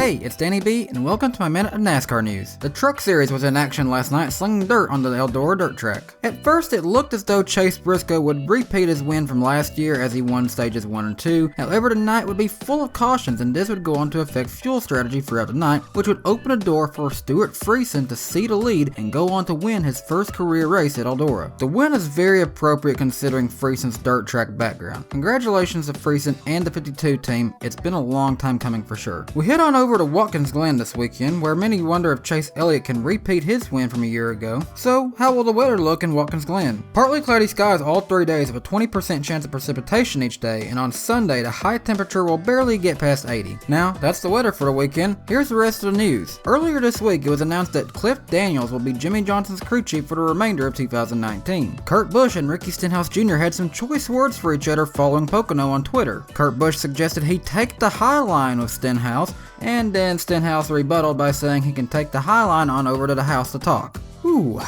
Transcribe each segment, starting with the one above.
Hey, it's Danny B, and welcome to my Minute of NASCAR News. The Truck Series was in action last night, slinging dirt onto the Eldora dirt track. At first, it looked as though Chase Briscoe would repeat his win from last year as he won stages 1 and 2. However, tonight would be full of cautions, and this would go on to affect fuel strategy throughout the night, which would open a door for Stewart Friesen to cede a lead and go on to win his first career race at Eldora. The win is very appropriate considering Friesen's dirt track background. Congratulations to Friesen and the 52 team. It's been a long time coming for sure. We head on over to Watkins Glen this weekend, where many wonder if Chase Elliott can repeat his win from a year ago. So, how will the weather look in Watkins Glen? Partly cloudy skies all 3 days with a 20% chance of precipitation each day, and on Sunday the high temperature will barely get past 80. Now, that's the weather for the weekend. Here's the rest of the news. Earlier this week, it was announced that Cliff Daniels will be Jimmy Johnson's crew chief for the remainder of 2019. Kurt Busch and Ricky Stenhouse Jr. had some choice words for each other following Pocono on Twitter. Kurt Busch suggested he take the high line with Stenhouse, and then Stenhouse rebutted by saying he can take the high line on over to the house to talk. Whew.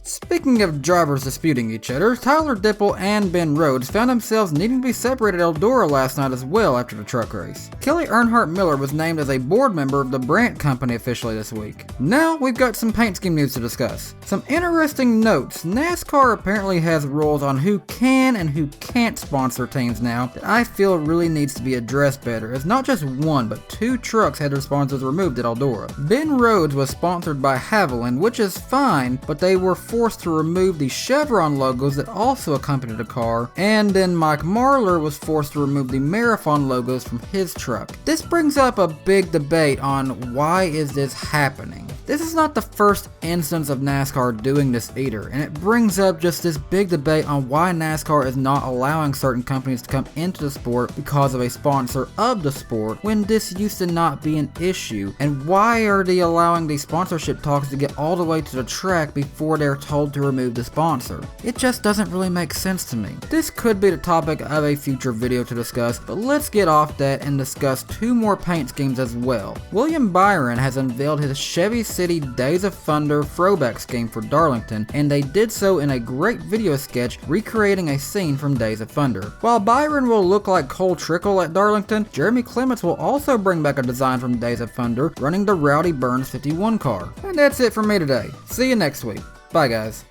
Speaking of drivers disputing each other, Tyler Dipple and Ben Rhodes found themselves needing to be separated at Eldora last night as well after the truck race. Kelly Earnhardt Miller was named as a board member of the Brandt Company officially this week. Now we've got some paint scheme news to discuss. Some interesting notes. NASCAR apparently has rules on who can and who can't sponsor teams now that I feel really needs to be addressed better, as not just one but 2 trucks had their sponsors removed at Eldora. Ben Rhodes was sponsored by Haviland, which is fine, but they were forced to remove the Chevron logos that also accompanied the car, and then Mike Marlar was forced to remove the Marathon logos from his truck. This brings up a big debate on why is this happening. This is not the first instance of NASCAR doing this either, and it brings up just this big debate on why NASCAR is not allowing certain companies to come into the sport because of a sponsor of the sport when this used to not be an issue, and why are they allowing these sponsorship talks to get all the way to the track before they're told to remove the sponsor. It just doesn't really make sense to me. This could be the topic of a future video to discuss, but let's get off that and discuss 2 more paint schemes as well. William Byron has unveiled his Chevy City Days of Thunder throwback scheme for Darlington, and they did so in a great video sketch recreating a scene from Days of Thunder. While Byron will look like Cole Trickle at Darlington, Jeremy Clements will also bring back a design from Days of Thunder running the Rowdy Burns 51 car. And that's it for me today. See you next week. Bye guys.